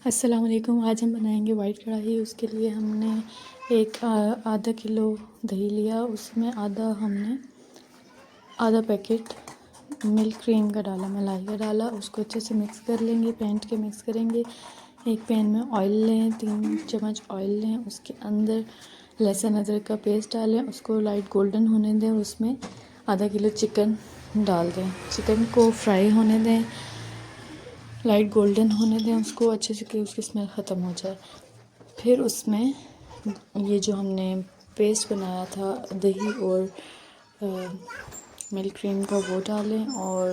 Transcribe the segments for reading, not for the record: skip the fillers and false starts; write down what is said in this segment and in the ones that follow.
अस्सलाम वालेकुम। आज हम बनाएंगे वाइट कढ़ाई। उसके लिए हमने आधा किलो दही लिया, उसमें आधा पैकेट मिल्क क्रीम का डाला, मलाई का डाला। उसको अच्छे से मिक्स कर लेंगे, फेंट के मिक्स करेंगे। एक पैन में ऑयल लें, 3 चम्मच ऑयल लें, उसके अंदर लहसुन अदरक का पेस्ट डालें, उसको लाइट गोल्डन होने दें। उसमें आधा किलो चिकन डाल दें, चिकन को फ्राई होने दें, लाइट गोल्डन होने दें उसको अच्छे से कि उसकी स्मेल ख़त्म हो जाए। फिर उसमें ये जो हमने पेस्ट बनाया था दही और मिल्क क्रीम का वो डालें और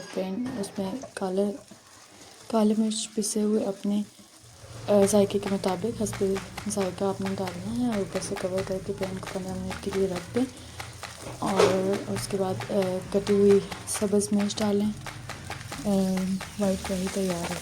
उसमें काले मिर्च पिसे हुए अपने जायके के मुताबिक हस्बे जायका आपने डालना है और ऊपर से कवर करके पैन को 15 मिनट के लिए रख दें। और उसके बाद कटी हुई सब्ज़ मिर्च डालें। वाइट कढ़ाई तैयार है।